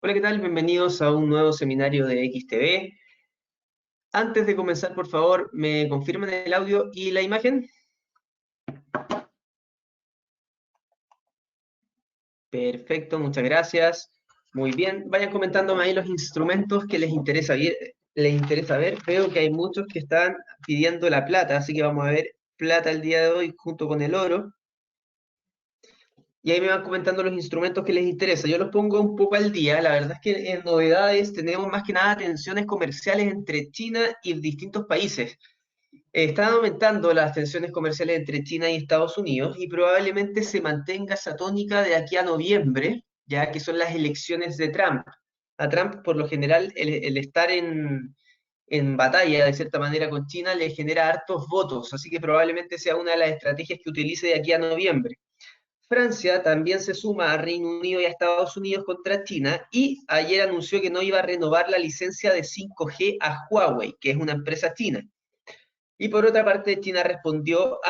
Hola, ¿qué tal? Bienvenidos a un nuevo seminario de XTV. Antes de comenzar, por favor, ¿me confirman el audio y la imagen? Perfecto, muchas gracias. Muy bien, vayan comentándome ahí los instrumentos que les interesa ver. Veo que hay muchos que están pidiendo la plata, así que vamos a ver plata el día de hoy junto con el oro. Y ahí me van comentando los instrumentos que les interesa. Yo los pongo un poco al día. La verdad es que en novedades tenemos más que nada tensiones comerciales entre China y distintos países. Están aumentando las tensiones comerciales entre China y Estados Unidos y probablemente se mantenga esa tónica de aquí a noviembre, ya que son las elecciones de Trump. A Trump, por lo general, el estar en batalla, de cierta manera, con China le genera hartos votos, así que probablemente sea una de las estrategias que utilice de aquí a noviembre. Francia también se suma a Reino Unido y a Estados Unidos contra China y ayer anunció que no iba a renovar la licencia de 5G a Huawei, que es una empresa china. Y por otra parte, China respondió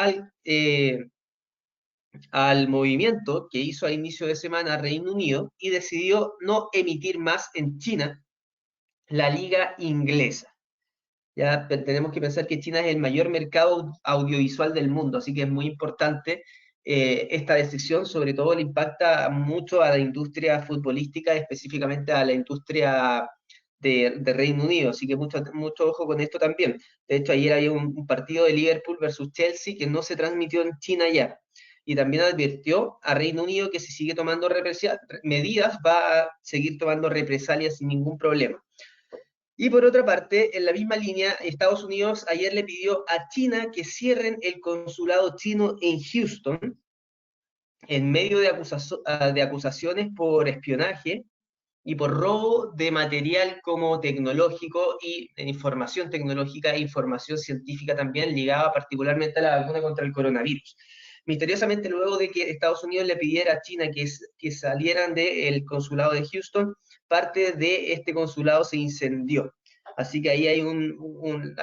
al movimiento que hizo a inicio de semana Reino Unido y decidió no emitir más en China la liga inglesa. Ya tenemos que pensar que China es el mayor mercado audiovisual del mundo, así que es muy importante esta decisión, sobre todo le impacta mucho a la industria futbolística, específicamente a la industria de Reino Unido, así que mucho, mucho ojo con esto también. De hecho, ayer había un partido de Liverpool versus Chelsea que no se transmitió en China ya. Y también advirtió a Reino Unido que si sigue tomando medidas va a seguir tomando represalias sin ningún problema. Y por otra parte, en la misma línea, Estados Unidos ayer le pidió a China que cierren el consulado chino en Houston en medio de acusaciones por espionaje y por robo de material como tecnológico y información tecnológica e información científica también ligada particularmente a la vacuna contra el coronavirus. Misteriosamente, luego de que Estados Unidos le pidiera a China que salieran del consulado de Houston, parte de este consulado se incendió. Así que ahí hay un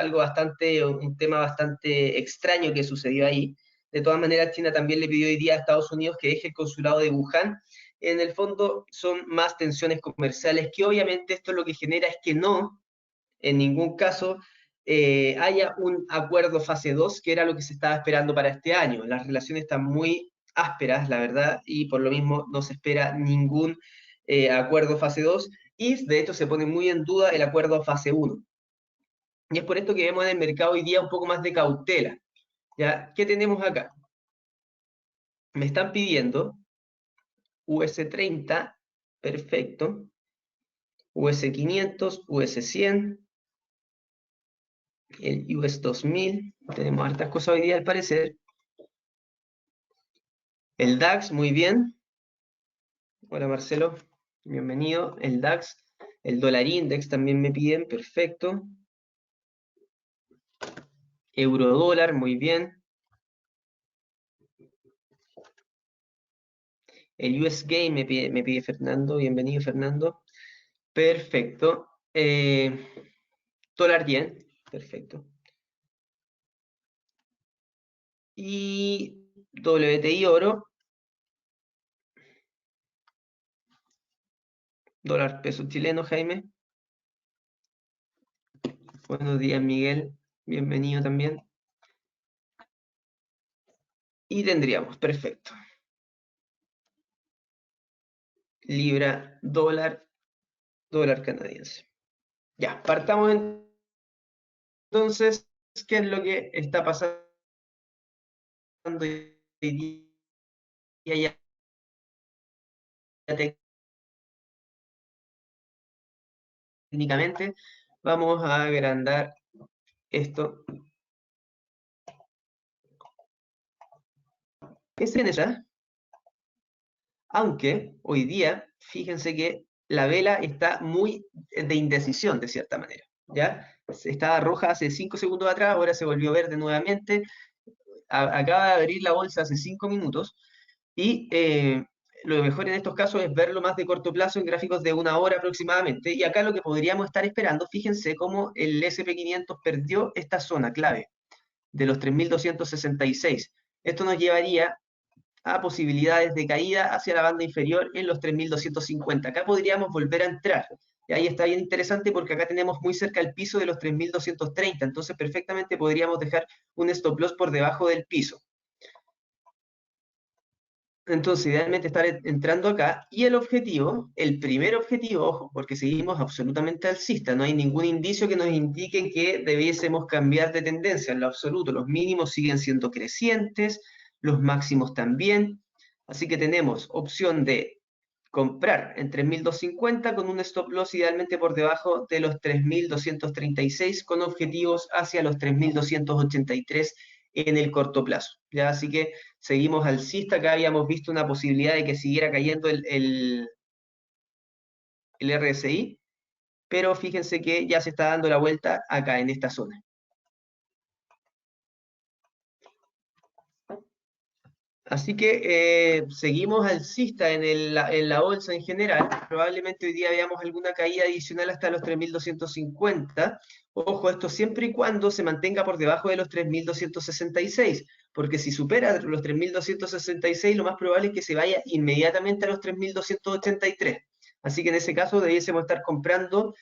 tema bastante extraño que sucedió ahí. De todas maneras, China también le pidió hoy día a Estados Unidos que deje el consulado de Wuhan. En el fondo son más tensiones comerciales, que obviamente esto lo que genera es que no, en ningún caso, haya un acuerdo fase 2 que era lo que se estaba esperando para este año. Las relaciones están muy ásperas, la verdad, y por lo mismo no se espera ningún acuerdo fase 2 y de hecho se pone muy en duda el acuerdo fase 1. Y es por esto que vemos en el mercado hoy día un poco más de cautela. ¿Ya? ¿Qué tenemos acá? Me están pidiendo US30, perfecto, US500, US100, el US2000, tenemos hartas cosas hoy día al parecer. El DAX, muy bien. Hola Marcelo, bienvenido. El DAX, el dólar index también me piden, perfecto. Euro dólar, muy bien. El US Game me pide Fernando, bienvenido Fernando. Perfecto. Dólar yen, perfecto. Y WTI oro, dólar peso chileno, Jaime. Buenos días, Miguel. Bienvenido también. Y tendríamos, perfecto. Libra, dólar, dólar canadiense. Ya, partamos entonces. ¿Qué es lo que está pasando hoy día ya técnicamente? Vamos a agrandar esto. ¿Qué se necesita? Aunque hoy día, fíjense que la vela está muy de indecisión, de cierta manera. ¿Ya? Estaba roja hace 5 segundos atrás, ahora se volvió verde nuevamente. Acaba de abrir la bolsa hace 5 minutos y lo mejor en estos casos es verlo más de corto plazo en gráficos de una hora aproximadamente. Y acá lo que podríamos estar esperando, fíjense cómo el SP500 perdió esta zona clave de los 3.266. Esto nos llevaría a posibilidades de caída hacia la banda inferior en los 3.250. Acá podríamos volver a entrar. Y ahí está bien interesante porque acá tenemos muy cerca el piso de los 3.230, entonces perfectamente podríamos dejar un stop loss por debajo del piso. Entonces, idealmente estar entrando acá, y el objetivo, el primer objetivo, ojo, porque seguimos absolutamente alcista, no hay ningún indicio que nos indique que debiésemos cambiar de tendencia en lo absoluto, los mínimos siguen siendo crecientes, los máximos también, así que tenemos opción de comprar en 3.250 con un stop loss idealmente por debajo de los 3.236 con objetivos hacia los 3.283 en el corto plazo, ¿ya? Así que seguimos alcista, acá habíamos visto una posibilidad de que siguiera cayendo el RSI, pero fíjense que ya se está dando la vuelta acá en esta zona. Así que seguimos alcista en la bolsa en general. Probablemente hoy día veamos alguna caída adicional hasta los 3.250. Ojo, esto siempre y cuando se mantenga por debajo de los 3.266, porque si supera los 3.266, lo más probable es que se vaya inmediatamente a los 3.283. Así que en ese caso debiésemos estar comprando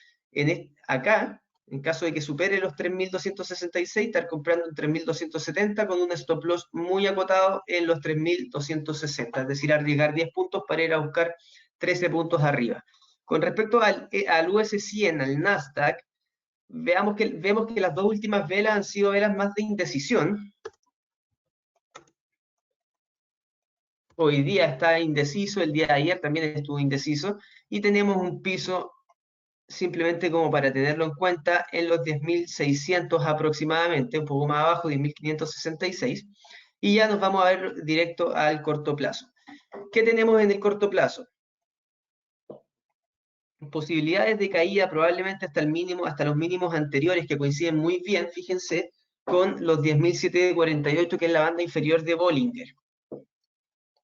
acá, en caso de que supere los 3.266, estar comprando en 3.270 con un stop loss muy acotado en los 3.260, es decir, arriesgar 10 puntos para ir a buscar 13 puntos arriba. Con respecto al US 100, al Nasdaq, vemos que las dos últimas velas han sido velas más de indecisión. Hoy día está indeciso, el día de ayer también estuvo indeciso, y tenemos un piso simplemente como para tenerlo en cuenta, en los 10.600 aproximadamente, un poco más abajo, 10.566, y ya nos vamos a ver directo al corto plazo. ¿Qué tenemos en el corto plazo? Posibilidades de caída probablemente hasta el mínimo, hasta los mínimos anteriores que coinciden muy bien, fíjense, con los 10.748, que es la banda inferior de Bollinger.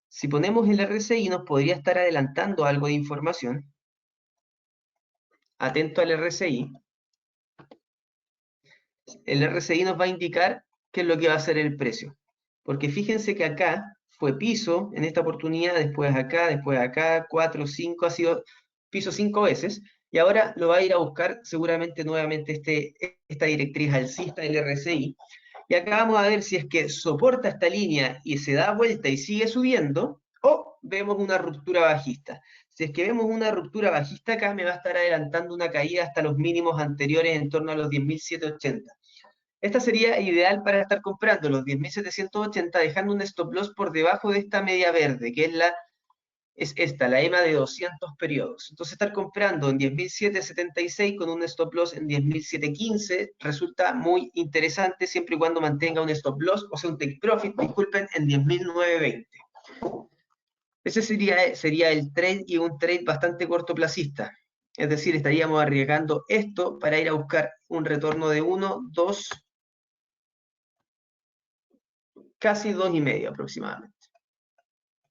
Si ponemos el RSI nos podría estar adelantando algo de información. Atento al RSI. El RSI nos va a indicar qué es lo que va a ser el precio. Porque fíjense que acá fue piso en esta oportunidad, después acá, 4, 5, ha sido piso 5 veces, y ahora lo va a ir a buscar seguramente nuevamente esta directriz alcista del RSI, y acá vamos a ver si es que soporta esta línea y se da vuelta y sigue subiendo, o vemos una ruptura bajista. Si es que vemos una ruptura bajista acá, me va a estar adelantando una caída hasta los mínimos anteriores en torno a los 10.780. Esta sería ideal para estar comprando los 10.780, dejando un stop loss por debajo de esta media verde, que es la EMA de 200 periodos. Entonces estar comprando en 10.776 con un stop loss en 10.715 resulta muy interesante siempre y cuando mantenga un stop loss, o sea un take profit, disculpen, en 10.920. Ese sería el trade, y un trade bastante cortoplacista. Es decir, estaríamos arriesgando esto para ir a buscar un retorno de 1, 2, casi 2,5 aproximadamente.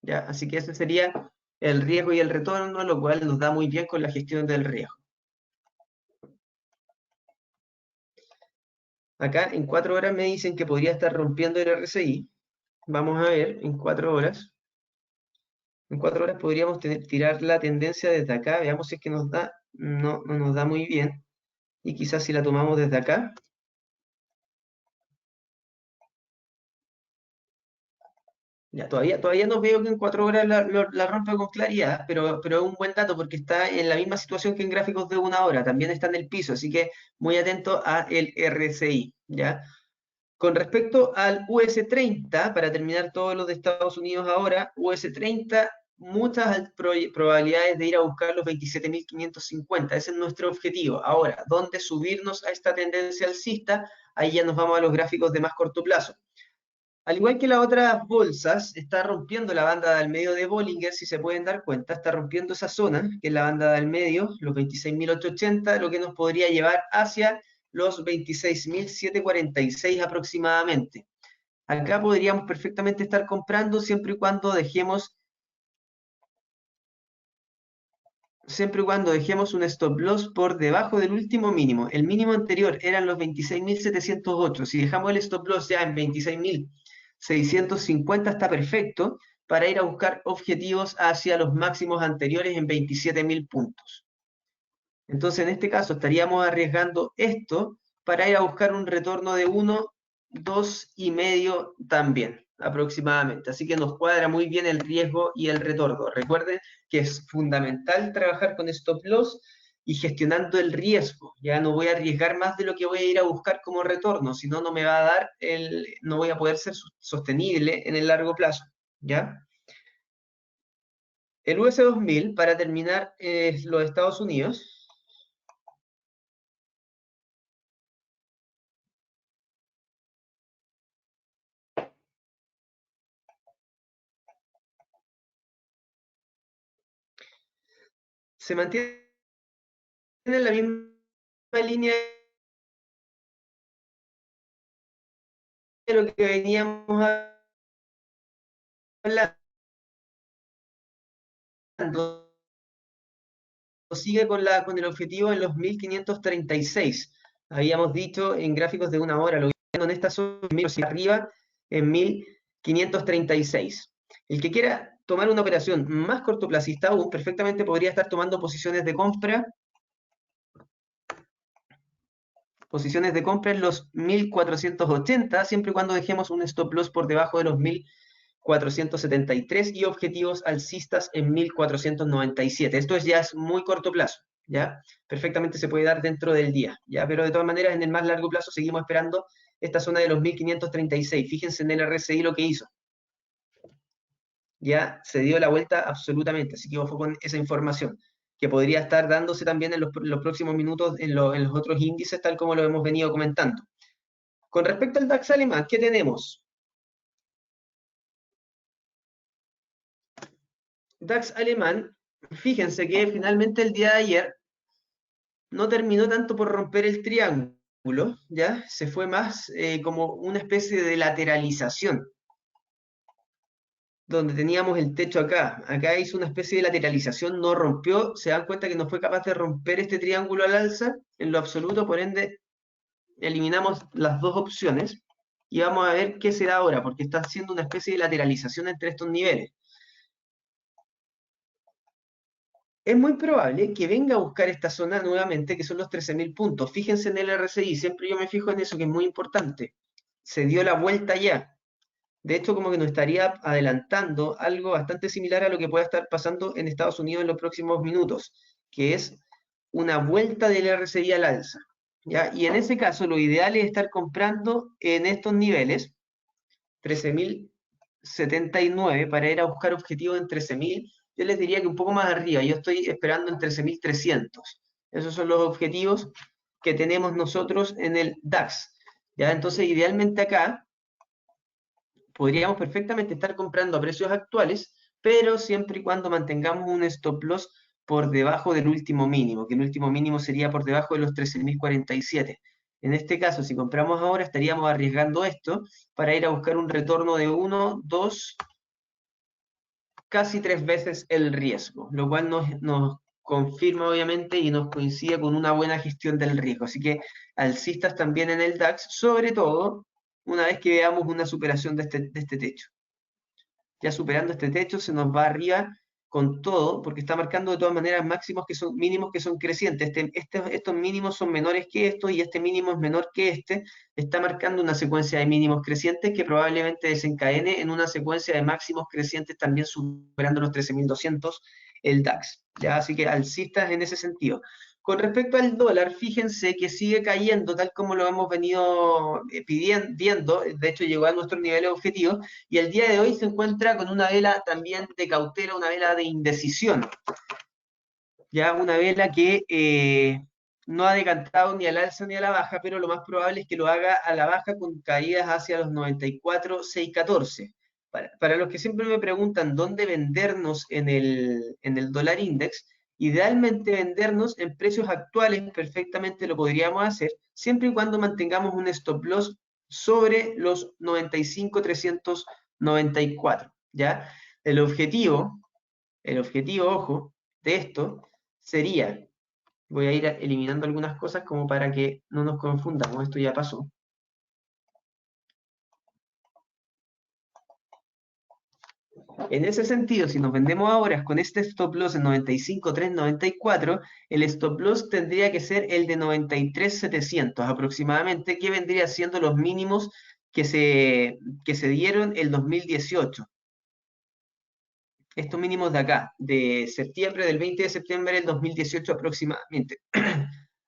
¿Ya? Así que ese sería el riesgo y el retorno, lo cual nos da muy bien con la gestión del riesgo. Acá en 4 horas me dicen que podría estar rompiendo el RSI. Vamos a ver en 4 horas. En 4 horas podríamos tirar la tendencia desde acá. Veamos si es que nos da. No nos da muy bien. Y quizás si la tomamos desde acá. Ya, todavía no veo que en 4 horas la rompa con claridad, pero es un buen dato porque está en la misma situación que en gráficos de 1 hora, también está en el piso, así que muy atento a el RSI, ¿ya? Con respecto al US30, para terminar todos los de Estados Unidos ahora, US30, muchas probabilidades de ir a buscar los 27.550, ese es nuestro objetivo. Ahora, ¿dónde subirnos a esta tendencia alcista? Ahí ya nos vamos a los gráficos de más corto plazo. Al igual que las otras bolsas, está rompiendo la banda del medio de Bollinger, si se pueden dar cuenta, está rompiendo esa zona, que es la banda del medio, los 26.880, lo que nos podría llevar hacia los 26.746 aproximadamente. Acá podríamos perfectamente estar comprando siempre y cuando dejemos un stop loss por debajo del último mínimo. El mínimo anterior eran los 26.708. Si dejamos el stop loss ya en 26.650 está perfecto, para ir a buscar objetivos hacia los máximos anteriores en 27.000 puntos. Entonces, en este caso, estaríamos arriesgando esto para ir a buscar un retorno de 1, 2,5 también, aproximadamente. Así que nos cuadra muy bien el riesgo y el retorno. Recuerden que es fundamental trabajar con stop loss y gestionando el riesgo. Ya no voy a arriesgar más de lo que voy a ir a buscar como retorno, si no, no me va a dar no voy a poder ser sostenible en el largo plazo. ¿Ya? El US 2000, para terminar, los Estados Unidos. Se mantiene en la misma línea de lo que veníamos hablando. Sigue con el objetivo en los 1536. Habíamos dicho en gráficos de una hora, lo viendo en esta zona, arriba en 1536. El que quiera tomar una operación más cortoplacista aún, perfectamente podría estar tomando posiciones de compra en los 1480, siempre y cuando dejemos un stop loss por debajo de los 1473 y objetivos alcistas en 1497. Esto ya es muy corto plazo, ¿ya? Perfectamente se puede dar dentro del día, ¿ya? Pero de todas maneras, en el más largo plazo seguimos esperando esta zona de los 1536. Fíjense en el RSI lo que hizo. Ya se dio la vuelta absolutamente, así que ojo con esa información, que podría estar dándose también en los próximos minutos en los otros índices, tal como lo hemos venido comentando. Con respecto al DAX alemán, ¿qué tenemos? DAX alemán, fíjense que finalmente el día de ayer no terminó tanto por romper el triángulo, ¿ya? Se fue más como una especie de lateralización, donde teníamos el techo acá. Acá hizo una especie de lateralización, no rompió, se dan cuenta que no fue capaz de romper este triángulo al alza en lo absoluto, por ende eliminamos las dos opciones y vamos a ver qué se da ahora, porque está haciendo una especie de lateralización entre estos niveles. Es muy probable que venga a buscar esta zona nuevamente, que son los 13.000 puntos. Fíjense en el RSI, siempre yo me fijo en eso, que es muy importante. Se dio la vuelta ya. De hecho, como que nos estaría adelantando algo bastante similar a lo que pueda estar pasando en Estados Unidos en los próximos minutos, que es una vuelta del RSI al alza. ¿Ya? Y en ese caso, lo ideal es estar comprando en estos niveles, 13.079, para ir a buscar objetivos en 13.000. Yo les diría que un poco más arriba, yo estoy esperando en 13.300. Esos son los objetivos que tenemos nosotros en el DAX. ¿Ya? Entonces, idealmente acá, podríamos perfectamente estar comprando a precios actuales, pero siempre y cuando mantengamos un stop loss por debajo del último mínimo, que el último mínimo sería por debajo de los 13.047. En este caso, si compramos ahora, estaríamos arriesgando esto para ir a buscar un retorno de 1, 2, casi 3 veces el riesgo, lo cual nos confirma obviamente y nos coincide con una buena gestión del riesgo. Así que alcistas también en el DAX, sobre todo una vez que veamos una superación de este techo. Ya superando este techo se nos va arriba con todo, porque está marcando de todas maneras máximos que son mínimos que son crecientes. Estos mínimos son menores que estos y este mínimo es menor que este. Está marcando una secuencia de mínimos crecientes que probablemente desencadene en una secuencia de máximos crecientes también superando los 13.200 el DAX. ¿Ya? Así que alcistas en ese sentido. Con respecto al dólar, fíjense que sigue cayendo tal como lo hemos venido viendo, de hecho llegó a nuestros niveles objetivos, y el día de hoy se encuentra con una vela también de cautela, una vela de indecisión, ya una vela que no ha decantado ni al alza ni a la baja, pero lo más probable es que lo haga a la baja con caídas hacia los 94,614. Para los que siempre me preguntan dónde vendernos en el dólar index, idealmente vendernos en precios actuales perfectamente lo podríamos hacer, siempre y cuando mantengamos un stop loss sobre los 95,394, ¿ya? El objetivo, ojo, de esto sería, voy a ir eliminando algunas cosas como para que no nos confundamos, esto ya pasó. En ese sentido, si nos vendemos ahora con este stop loss en 95.394, el stop loss tendría que ser el de 93.700 aproximadamente, que vendría siendo los mínimos que se dieron el 2018. Estos mínimos de acá, de septiembre, del 20 de septiembre del 2018 aproximadamente.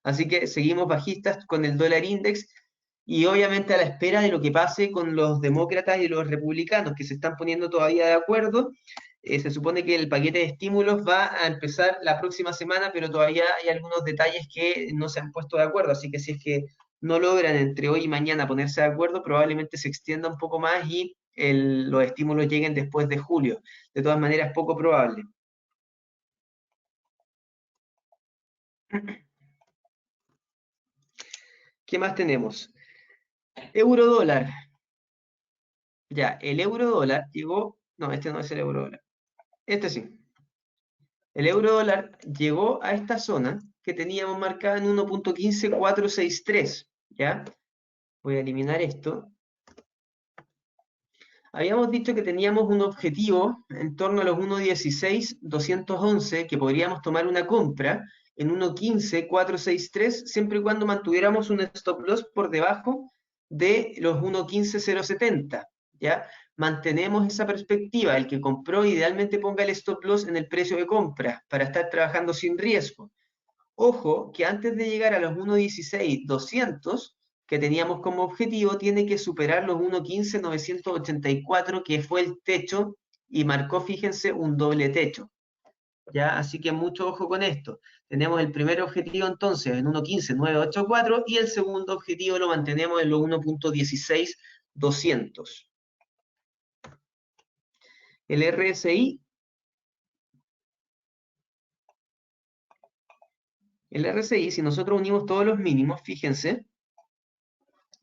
Así que seguimos bajistas con el dólar index y obviamente a la espera de lo que pase con los demócratas y los republicanos que se están poniendo todavía de acuerdo. Se supone que el paquete de estímulos va a empezar la próxima semana, pero todavía hay algunos detalles que no se han puesto de acuerdo, así que si es que no logran entre hoy y mañana ponerse de acuerdo, probablemente se extienda un poco más y los estímulos lleguen después de julio. De todas maneras, poco probable. ¿Qué más tenemos? Euro dólar. Ya, el euro dólar llegó, no, este no es el euro dólar, este sí. El euro dólar llegó a esta zona que teníamos marcada en 1.15463, ¿ya? Voy a eliminar esto. Habíamos dicho que teníamos un objetivo en torno a los 1.16.211, que podríamos tomar una compra en 1.15.463, siempre y cuando mantuviéramos un stop loss por debajo de los 1.15.070, ¿ya? Mantenemos esa perspectiva, el que compró idealmente ponga el stop loss en el precio de compra, para estar trabajando sin riesgo. Ojo, que antes de llegar a los 1.16.200, que teníamos como objetivo, tiene que superar los 1.15.984, que fue el techo, y marcó, fíjense, un doble techo. ¿Ya? Así que mucho ojo con esto. Tenemos el primer objetivo entonces en 1.15.984 y el segundo objetivo lo mantenemos en los 1.16.200. El RSI. El RSI, si nosotros unimos todos los mínimos, fíjense,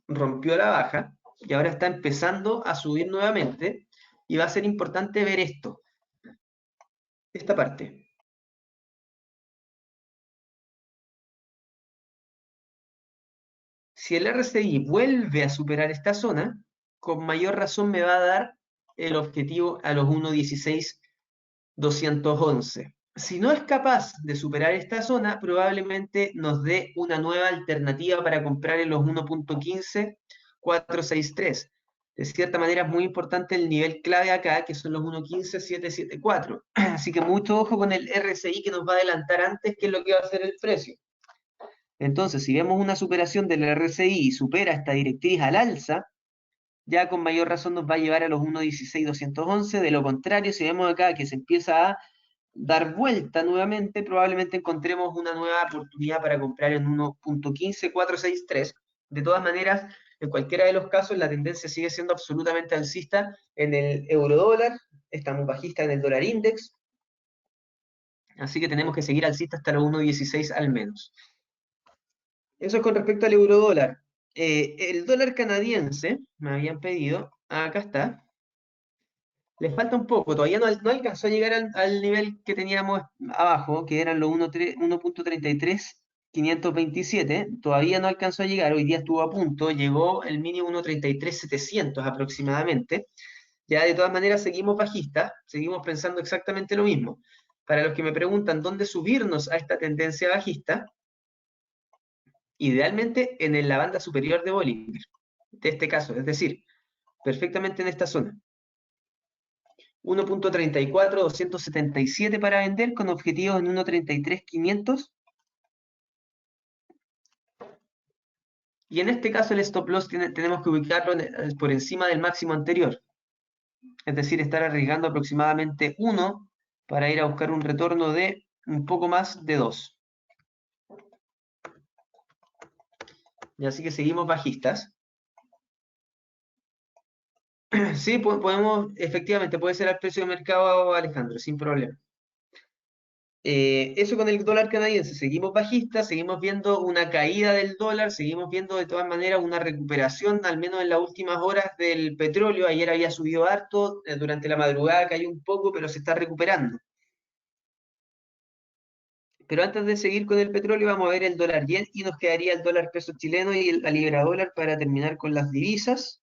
rompió la baja y ahora está empezando a subir nuevamente y va a ser importante ver esto, esta parte. Si el RSI vuelve a superar esta zona, con mayor razón me va a dar el objetivo a los 1.16.211. Si no es capaz de superar esta zona, probablemente nos dé una nueva alternativa para comprar en los 1.15.463. De cierta manera es muy importante el nivel clave acá, que son los 1.15.774. Así que mucho ojo con el RSI, que nos va a adelantar antes qué es lo que va a hacer el precio. Entonces, si vemos una superación del RSI y supera esta directriz al alza, ya con mayor razón nos va a llevar a los 1.16.211. De lo contrario, si vemos acá que se empieza a dar vuelta nuevamente, probablemente encontremos una nueva oportunidad para comprar en 1.15.463. De todas maneras, en cualquiera de los casos, la tendencia sigue siendo absolutamente alcista en el euro dólar, estamos bajistas en el dólar index, así que tenemos que seguir alcista hasta los 1.16 al menos. Eso es con respecto al euro dólar. El dólar canadiense, me habían pedido, acá está, les falta un poco, todavía no alcanzó a llegar al nivel que teníamos abajo, que eran los 1.33.527, todavía no alcanzó a llegar, hoy día estuvo a punto, llegó el mínimo 1.33.700 aproximadamente. Ya de todas maneras seguimos bajistas, seguimos pensando exactamente lo mismo. Para los que me preguntan dónde subirnos a esta tendencia bajista, idealmente en la banda superior de Bollinger, de este caso, es decir, perfectamente en esta zona. 1.34.277 para vender con objetivos en 1.33.500. Y en este caso el stop loss tenemos que ubicarlo por encima del máximo anterior. Es decir, estar arriesgando aproximadamente 1 para ir a buscar un retorno de un poco más de 2. Y así que seguimos bajistas. Sí, podemos, efectivamente, puede ser al precio de mercado, Alejandro, sin problema. Eso con el dólar canadiense, seguimos bajistas, seguimos viendo una caída del dólar, seguimos viendo de todas maneras una recuperación, al menos en las últimas horas del petróleo. Ayer había subido harto, durante la madrugada cayó un poco, pero se está recuperando. Pero antes de seguir con el petróleo, vamos a ver el dólar yen y nos quedaría el dólar peso chileno y la libra dólar para terminar con las divisas.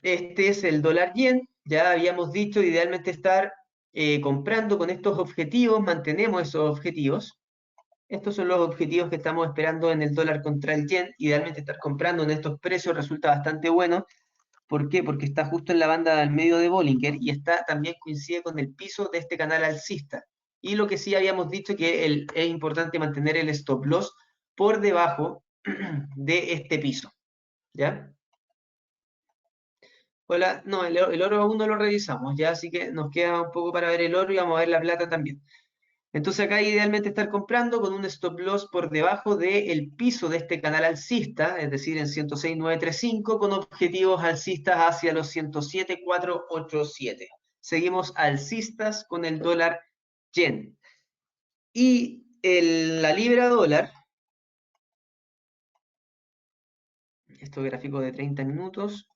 Este es el dólar yen. Ya habíamos dicho idealmente estar comprando con estos objetivos, mantenemos esos objetivos. Estos son los objetivos que estamos esperando en el dólar contra el yen. Idealmente estar comprando en estos precios resulta bastante bueno. ¿Por qué? Porque está justo en la banda del medio de Bollinger y está, también coincide con el piso de este canal alcista. Y lo que sí habíamos dicho que es importante mantener el stop loss por debajo de este piso. ¿Ya? Hola, no, el oro aún no lo revisamos, ya, así que nos queda un poco para ver el oro y vamos a ver la plata también. Entonces acá idealmente estar comprando con un stop loss por debajo del piso de este canal alcista, es decir, en 106.935, con objetivos alcistas hacia los 107.487. Seguimos alcistas con el dólar yen. Y la libra dólar, esto gráfico de 30 minutos,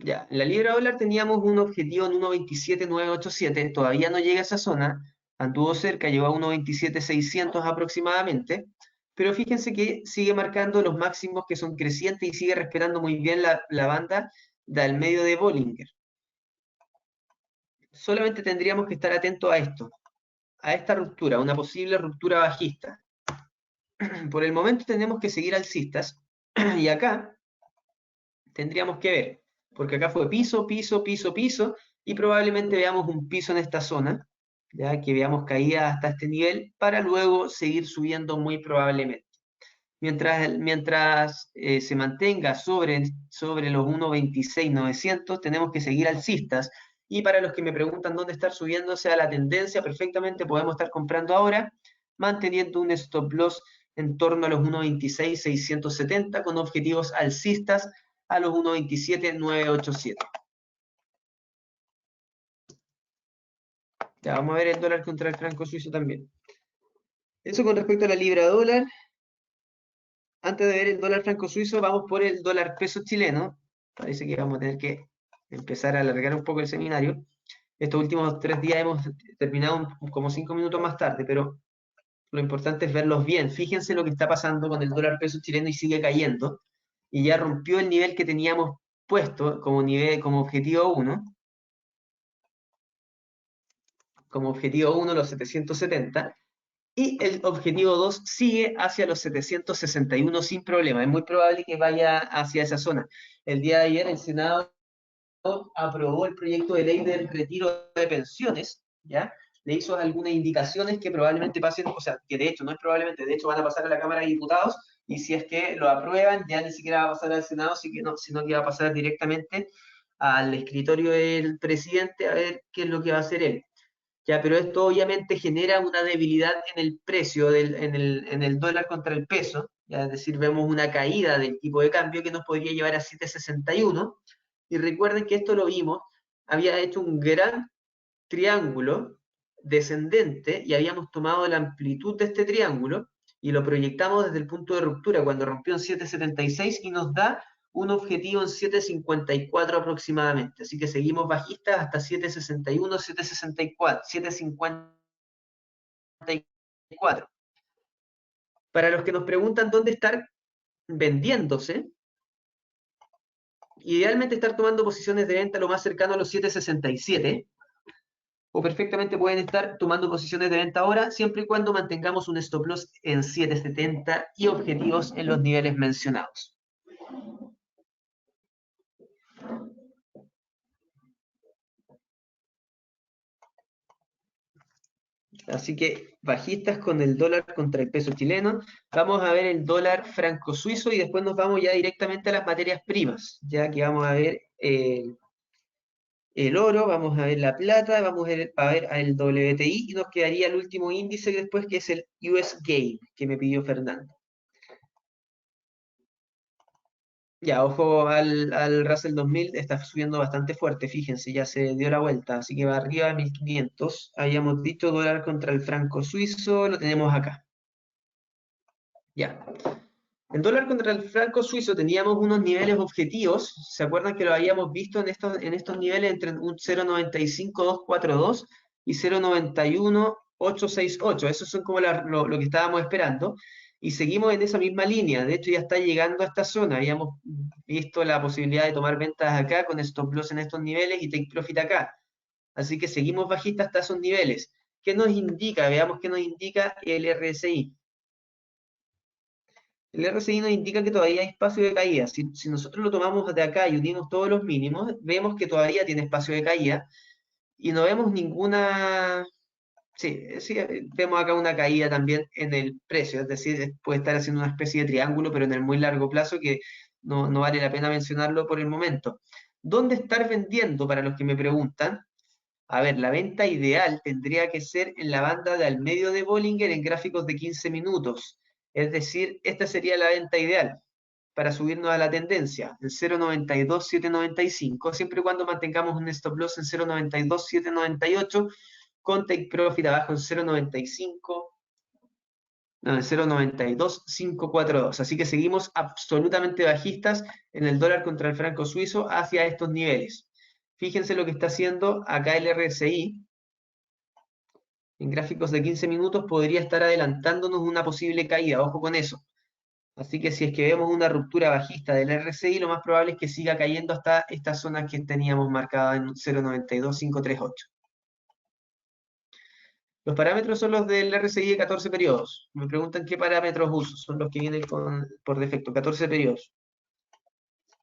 ya, en la libra dólar teníamos un objetivo en 1.27.987, todavía no llega a esa zona, anduvo cerca, llegó a 1.27.600 aproximadamente, pero fíjense que sigue marcando los máximos que son crecientes y sigue respetando muy bien la banda del medio de Bollinger. Solamente tendríamos que estar atentos a esto, a esta ruptura, una posible ruptura bajista. Por el momento tenemos que seguir alcistas, y acá tendríamos que ver, porque acá fue piso, piso, piso, piso, y probablemente veamos un piso en esta zona, ya que veamos caída hasta este nivel, para luego seguir subiendo muy probablemente. Mientras se mantenga sobre los 1.26.900, tenemos que seguir alcistas, y para los que me preguntan dónde estar subiéndose a la tendencia, perfectamente podemos estar comprando ahora, manteniendo un stop loss en torno a los 1.26.670 con objetivos alcistas a los 1.27.987. Ya, vamos a ver el dólar contra el franco suizo también. Eso con respecto a la libra dólar. Antes de ver el dólar franco suizo, vamos por el dólar peso chileno. Parece que vamos a tener que empezar a alargar un poco el seminario. Estos últimos 3 días hemos terminado como 5 minutos más tarde, pero lo importante es verlos bien. Fíjense lo que está pasando con el dólar peso chileno y sigue cayendo. Y ya rompió el nivel que teníamos puesto como objetivo 1. Como objetivo 1, los 770. Y el objetivo 2 sigue hacia los 761 sin problema. Es muy probable que vaya hacia esa zona. El día de ayer el Senado aprobó el proyecto de ley del retiro de pensiones, ¿ya? Le hizo algunas indicaciones que probablemente pasen, o sea, que de hecho no es probablemente, de hecho van a pasar a la Cámara de Diputados, y si es que lo aprueban, ya ni siquiera va a pasar al Senado, sino que va a pasar directamente al escritorio del presidente a ver qué es lo que va a hacer él. Ya, pero esto obviamente genera una debilidad en el precio, en el dólar contra el peso, ya, es decir, vemos una caída del tipo de cambio que nos podría llevar a 7.61, y recuerden que esto lo vimos, había hecho un gran triángulo descendente y habíamos tomado la amplitud de este triángulo y lo proyectamos desde el punto de ruptura cuando rompió en 7.76 y nos da un objetivo en 7.54 aproximadamente. Así que seguimos bajistas hasta 7.61, 7.64, 7.54. Para los que nos preguntan dónde estar vendiéndose, idealmente estar tomando posiciones de venta lo más cercano a los 7.67, o perfectamente pueden estar tomando posiciones de venta ahora, siempre y cuando mantengamos un stop loss en 7.70 y objetivos en los niveles mencionados. Así que bajistas con el dólar contra el peso chileno. Vamos a ver el dólar franco suizo y después nos vamos ya directamente a las materias primas, ya que vamos a ver el oro, vamos a ver la plata, vamos a ver el WTI y nos quedaría el último índice después, que es el US Gain, que me pidió Fernando. Ya, ojo al Russell 2000, está subiendo bastante fuerte, fíjense, ya se dio la vuelta, así que va arriba de 1500. Habíamos dicho dólar contra el franco suizo, lo tenemos acá. Ya. El dólar contra el franco suizo teníamos unos niveles objetivos, ¿se acuerdan que lo habíamos visto en estos niveles entre un 0.95242 y 0.91868? Esos son como lo que estábamos esperando. y seguimos en esa misma línea. De hecho, ya está llegando a esta zona. Habíamos visto la posibilidad de tomar ventas acá con stop loss en estos niveles y take profit acá. Así que seguimos bajistas hasta esos niveles. ¿Qué nos indica? Veamos qué nos indica el RSI. El RSI nos indica que todavía hay espacio de caída. Si nosotros lo tomamos de acá y unimos todos los mínimos, vemos que todavía tiene espacio de caída y no vemos ninguna... Sí, vemos acá una caída también en el precio, es decir, puede estar haciendo una especie de triángulo, pero en el muy largo plazo que no vale la pena mencionarlo por el momento. ¿Dónde estar vendiendo? Para los que me preguntan. A ver, la venta ideal tendría que ser en la banda de al medio de Bollinger en gráficos de 15 minutos. Es decir, esta sería la venta ideal para subirnos a la tendencia, en 0.92.795, siempre y cuando mantengamos un stop loss en 0.92.798, con take profit abajo en 0.95, no, en 0.92.542. Así que seguimos absolutamente bajistas en el dólar contra el franco suizo hacia estos niveles. Fíjense lo que está haciendo acá el RSI. En gráficos de 15 minutos podría estar adelantándonos una posible caída, ojo con eso. Así que si es que vemos una ruptura bajista del RSI, lo más probable es que siga cayendo hasta estas zonas que teníamos marcadas en 0.92538. Los parámetros son los del RSI de 14 periodos. Me preguntan qué parámetros uso. Son los que vienen por defecto, 14 periodos.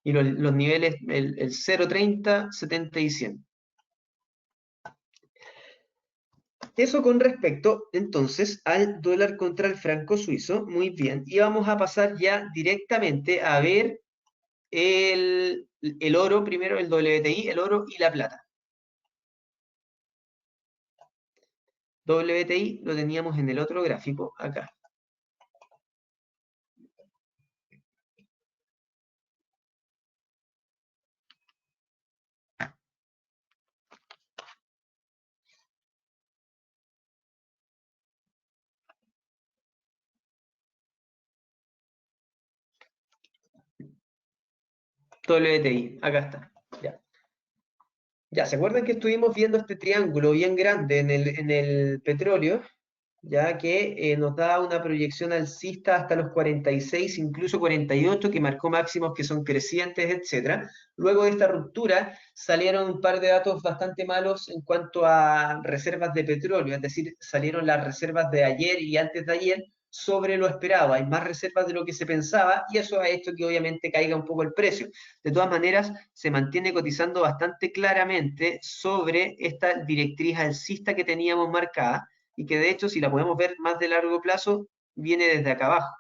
Y los niveles, el 0, 30, 70 y 100. Eso con respecto, entonces, al dólar contra el franco suizo. Muy bien. Y vamos a pasar ya directamente a ver el oro, primero el WTI, el oro y la plata. WTI lo teníamos en el otro gráfico, acá. WTI, acá está. Ya. Ya, ¿se acuerdan que estuvimos viendo este triángulo bien grande en el petróleo? Ya que nos da una proyección alcista hasta los 46, incluso 48, que marcó máximos que son crecientes, etcétera. Luego de esta ruptura salieron un par de datos bastante malos en cuanto a reservas de petróleo, es decir, salieron las reservas de ayer y antes de ayer sobre lo esperado. Hay más reservas de lo que se pensaba y eso ha hecho que obviamente caiga un poco el precio. De todas maneras, se mantiene cotizando bastante claramente sobre esta directriz alcista que teníamos marcada y que de hecho, si la podemos ver más de largo plazo, viene desde acá abajo,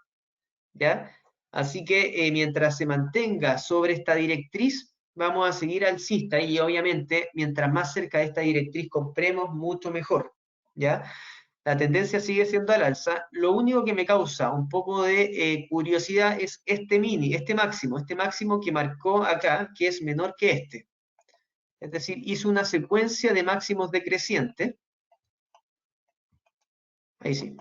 ¿ya? Así que mientras se mantenga sobre esta directriz, vamos a seguir alcista y obviamente, mientras más cerca de esta directriz compremos, mucho mejor, ¿ya? La tendencia sigue siendo al alza. Lo único que me causa un poco de curiosidad es este máximo que marcó acá, que es menor que este. Es decir, hizo una secuencia de máximos decrecientes. Ahí sí.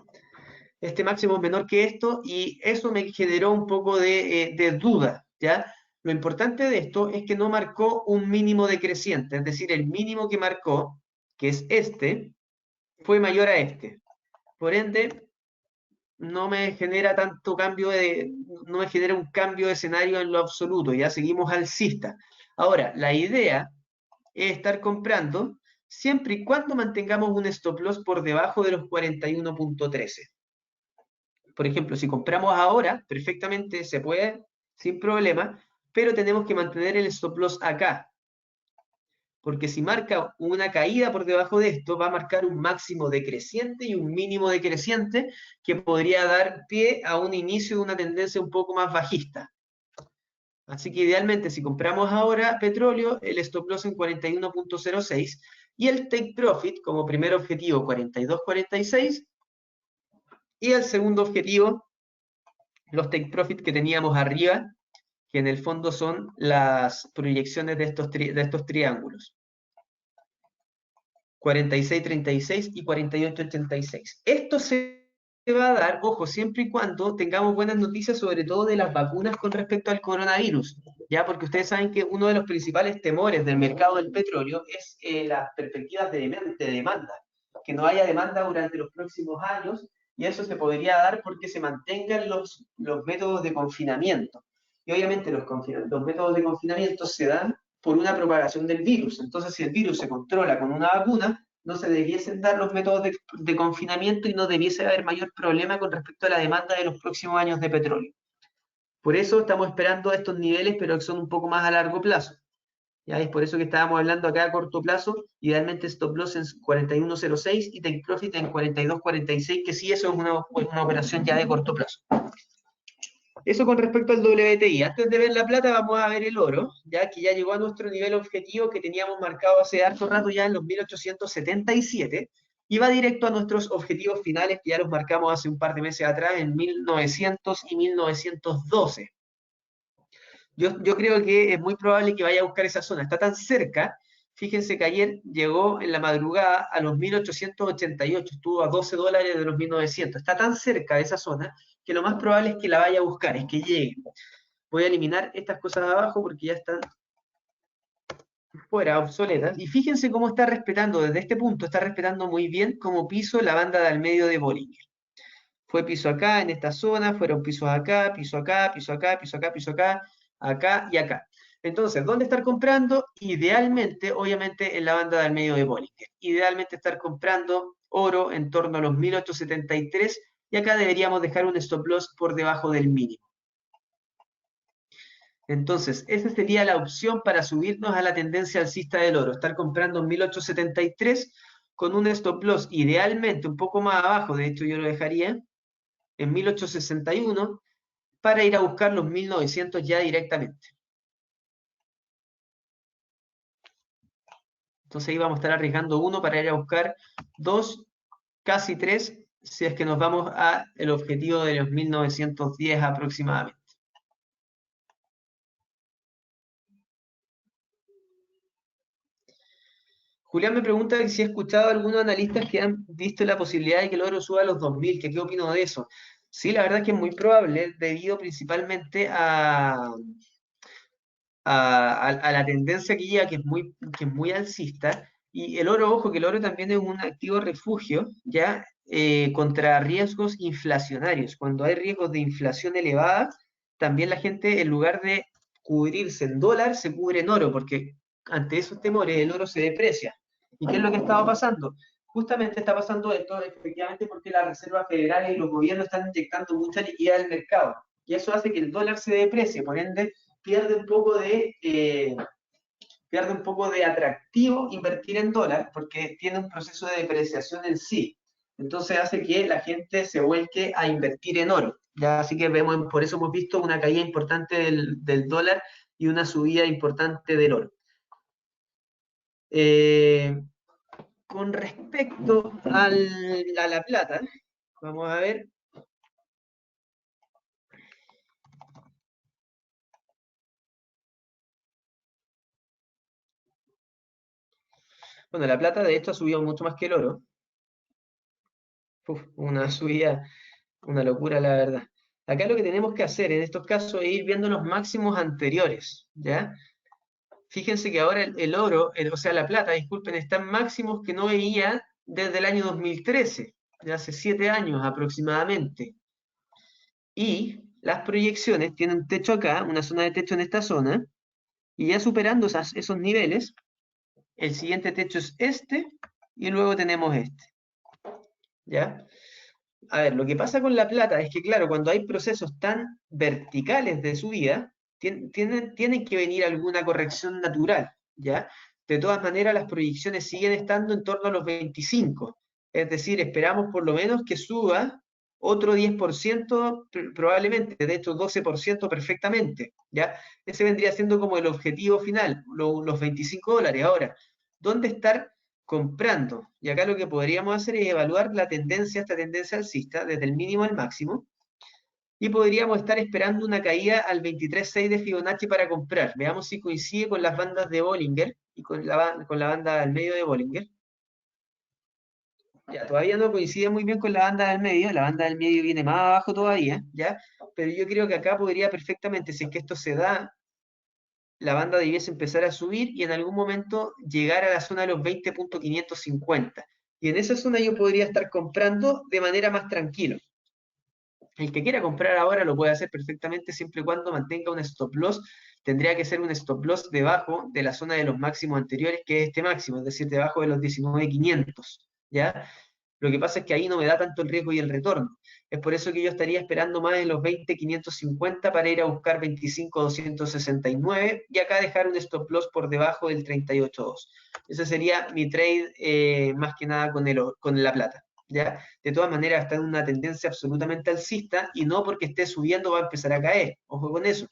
Este máximo es menor que esto y eso me generó un poco de duda, ¿ya? Lo importante de esto es que no marcó un mínimo decreciente, es decir, el mínimo que marcó, que es este, fue mayor a este. Por ende, no me genera tanto no me genera un cambio de escenario en lo absoluto, ya seguimos alcista. Ahora, la idea es estar comprando siempre y cuando mantengamos un stop loss por debajo de los 41.13. Por ejemplo, si compramos ahora, perfectamente se puede, sin problema, pero tenemos que mantener el stop loss acá. Porque si marca una caída por debajo de esto, va a marcar un máximo decreciente y un mínimo decreciente que podría dar pie a un inicio de una tendencia un poco más bajista. Así que idealmente, si compramos ahora petróleo, el stop loss en 41.06 y el take profit como primer objetivo 42.46 y el segundo objetivo los take profit que teníamos arriba, que en el fondo son las proyecciones de estos triángulos. 46.36 y 48.86. Esto se va a dar, ojo, siempre y cuando tengamos buenas noticias, sobre todo de las vacunas con respecto al coronavirus, ¿ya? Porque ustedes saben que uno de los principales temores del mercado del petróleo es las perspectivas de demanda, que no haya demanda durante los próximos años y eso se podría dar porque se mantengan los métodos de confinamiento. Y obviamente los métodos de confinamiento se dan por una propagación del virus. Entonces, si el virus se controla con una vacuna, no se debiesen dar los métodos de confinamiento y no debiese haber mayor problema con respecto a la demanda de los próximos años de petróleo. Por eso estamos esperando estos niveles, pero que son un poco más a largo plazo. Ya es por eso que estábamos hablando acá a corto plazo, idealmente stop loss en 41.06 y take profit en 42.46, que sí, eso es una operación ya de corto plazo. Eso con respecto al WTI. Antes de ver la plata, vamos a ver el oro, ya que ya llegó a nuestro nivel objetivo que teníamos marcado hace harto rato ya en los 1877, y va directo a nuestros objetivos finales que ya los marcamos hace un par de meses atrás en 1900 y 1912. Yo creo que es muy probable que vaya a buscar esa zona. Está tan cerca. Fíjense que ayer llegó en la madrugada a los 1888, estuvo a $12 de los 1900. Está tan cerca de esa zona que lo más probable es que la vaya a buscar, es que llegue. Voy a eliminar estas cosas de abajo porque ya están fuera, obsoletas. Y fíjense cómo está respetando, desde este punto, está respetando muy bien como piso la banda del medio de Bollinger. Fue piso acá, en esta zona, fueron pisos acá, piso acá, piso acá, piso acá, piso acá, acá y acá. Entonces, ¿dónde estar comprando? Idealmente, obviamente, en la banda del medio de Bollinger. Idealmente estar comprando oro en torno a los 1873 y acá deberíamos dejar un stop loss por debajo del mínimo. Entonces, esa sería la opción para subirnos a la tendencia alcista del oro, estar comprando en 1873 con un stop loss idealmente un poco más abajo, de hecho yo lo dejaría en 1861 para ir a buscar los 1900 ya directamente. Entonces ahí vamos a estar arriesgando 1 para ir a buscar 2, casi 3, si es que nos vamos al objetivo de los 1910 aproximadamente. Julián me pregunta si he escuchado a algunos analistas que han visto la posibilidad de que el oro suba a los 2000, que qué opino de eso. Sí, la verdad es que es muy probable, debido principalmente a la tendencia que lleva, que es muy alcista, y el oro, ojo, que el oro también es un activo refugio, ¿ya? Contra riesgos inflacionarios. Cuando hay riesgos de inflación elevada, también la gente, en lugar de cubrirse en dólar, se cubre en oro, porque ante esos temores el oro se deprecia. ¿Y qué es lo que estaba pasando? Justamente está pasando esto, efectivamente, porque la Reserva Federal y los gobiernos están inyectando mucha liquidez al mercado. Y eso hace que el dólar se deprecie, por ende, pierde un poco de atractivo invertir en dólar porque tiene un proceso de depreciación en sí. Entonces hace que la gente se vuelque a invertir en oro. Ya, así que por eso hemos visto una caída importante del dólar y una subida importante del oro. Con respecto a la plata, vamos a ver. Bueno, la plata de hecho ha subido mucho más que el oro. Uf, una subida, una locura, la verdad. Acá lo que tenemos que hacer en estos casos es ir viendo los máximos anteriores, ¿ya? Fíjense que ahora el oro, o sea, la plata, disculpen, está en máximos que no veía desde el año 2013, de hace 7 años aproximadamente. Y las proyecciones tienen techo acá, una zona de techo en esta zona, y ya superando esos niveles, el siguiente techo es este, y luego tenemos este, ¿ya? A ver, lo que pasa con la plata es que, claro, cuando hay procesos tan verticales de subida, tienen que venir alguna corrección natural, ¿ya? De todas maneras, las proyecciones siguen estando en torno a los 25. Es decir, esperamos por lo menos que suba otro 10%, probablemente, de hecho 12% perfectamente, ¿ya? Ese vendría siendo como el objetivo final, los $25. Ahora, ¿dónde estar comprando? Y acá lo que podríamos hacer es evaluar esta tendencia alcista, desde el mínimo al máximo, y podríamos estar esperando una caída al 23.6 de Fibonacci para comprar. Veamos si coincide con las bandas de Bollinger y con la banda del medio de Bollinger. Ya, todavía no coincide muy bien con la banda del medio, la banda del medio viene más abajo todavía, ¿ya? Pero yo creo que acá podría perfectamente, si es que esto se da, la banda debiese empezar a subir y en algún momento llegar a la zona de los 20.550. Y en esa zona yo podría estar comprando de manera más tranquila. El que quiera comprar ahora lo puede hacer perfectamente siempre y cuando mantenga un stop loss. Tendría que ser un stop loss debajo de la zona de los máximos anteriores, que es este máximo, es decir, debajo de los 19.500, ¿ya? Lo que pasa es que ahí no me da tanto el riesgo y el retorno. Es por eso que yo estaría esperando más en los 20.550 para ir a buscar 25.269 y acá dejar un stop loss por debajo del 38.2. Ese sería mi trade más que nada con la plata. ¿Ya? De todas maneras está en una tendencia absolutamente alcista y no porque esté subiendo va a empezar a caer. Ojo con eso.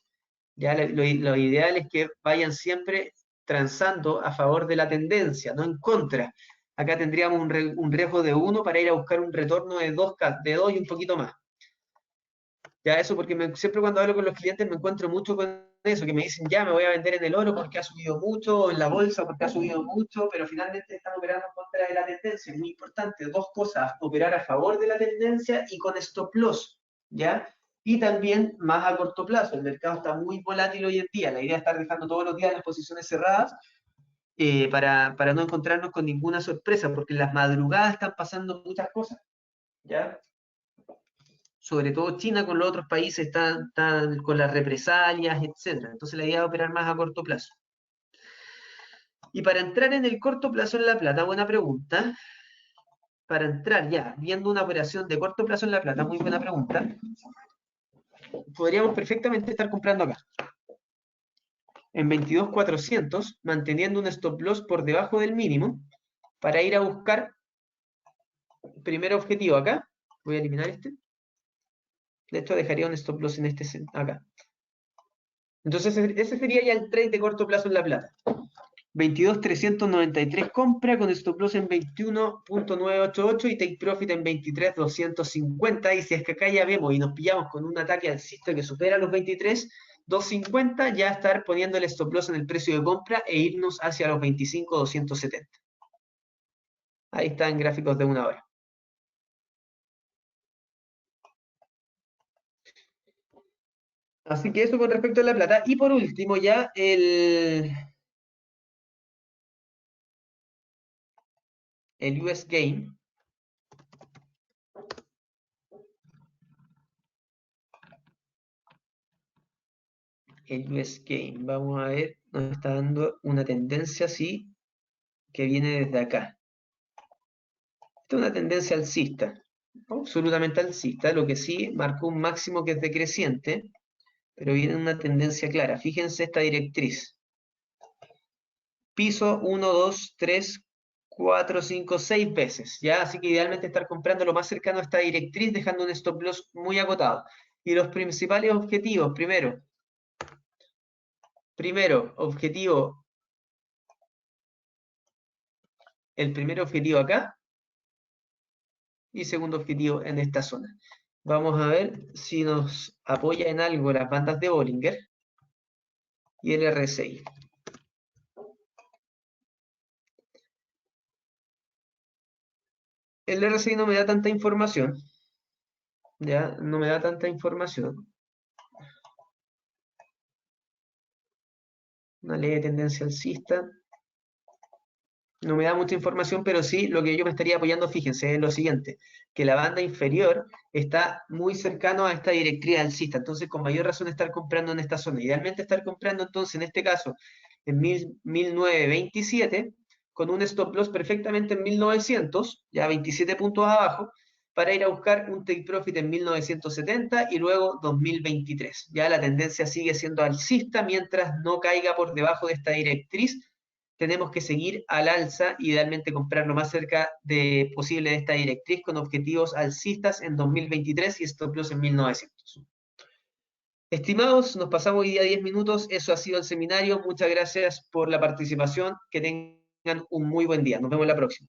Ya lo ideal es que vayan siempre transando a favor de la tendencia, no en contra. Acá tendríamos un riesgo de 1 para ir a buscar un retorno de 2 y un poquito más. Ya eso porque siempre cuando hablo con los clientes me encuentro mucho con eso, que me dicen, ya me voy a vender en el oro porque ha subido mucho, o en la bolsa porque ha subido mucho, pero finalmente están operando en contra de la tendencia. Es muy importante, dos cosas, operar a favor de la tendencia y con stop loss, ¿ya? Y también más a corto plazo, el mercado está muy volátil hoy en día, la idea es estar dejando todos los días las posiciones cerradas para no encontrarnos con ninguna sorpresa, porque en las madrugadas están pasando muchas cosas, ¿ya? Sobre todo China con los otros países están con las represalias, etc. Entonces la idea es operar más a corto plazo. Y para entrar en el corto plazo en la plata, buena pregunta. Para entrar ya, viendo una operación de corto plazo en la plata, muy buena pregunta. Podríamos perfectamente estar comprando acá. En 22.400, manteniendo un stop loss por debajo del mínimo, para ir a buscar primer objetivo acá. Voy a eliminar este. De hecho, dejaría un stop loss en este acá. Entonces, ese sería ya el trade de corto plazo en la plata. 22.393 compra con stop loss en 21.988 y take profit en 23.250. Y si es que acá ya vemos y nos pillamos con un ataque alcista que supera los 23.250, ya estar poniendo el stop loss en el precio de compra e irnos hacia los 25.270. Ahí está en gráficos de una hora. Así que eso con respecto a la plata. Y por último ya el US Game. El US Game, vamos a ver, nos está dando una tendencia así que viene desde acá. Esta es una tendencia alcista, absolutamente alcista, lo que sí marcó un máximo que es decreciente, pero viene una tendencia clara. Fíjense esta directriz. Piso 1, 2, 3, 4, 5, 6 veces, ¿ya? Así que idealmente estar comprando lo más cercano a esta directriz, dejando un stop loss muy acotado. Y los principales objetivos, objetivo, el primer objetivo acá, y segundo objetivo en esta zona. Vamos a ver si nos apoya en algo las bandas de Bollinger y el RSI. El RSI no me da tanta información, ya no me da tanta información. Una leve tendencia alcista. No me da mucha información, pero sí lo que yo me estaría apoyando, fíjense, es lo siguiente, que la banda inferior está muy cercano a esta directriz alcista, entonces con mayor razón estar comprando en esta zona. Idealmente estar comprando entonces en este caso en 1927, con un stop loss perfectamente en 1900, ya 27 puntos abajo, para ir a buscar un take profit en 1970 y luego 2023. Ya la tendencia sigue siendo alcista mientras no caiga por debajo de esta directriz. Tenemos que seguir al alza, idealmente comprar lo más cerca posible de esta directriz con objetivos alcistas en 2023 y stop loss en 1900. Estimados, nos pasamos hoy día 10 minutos, eso ha sido el seminario, muchas gracias por la participación, que tengan un muy buen día, nos vemos la próxima.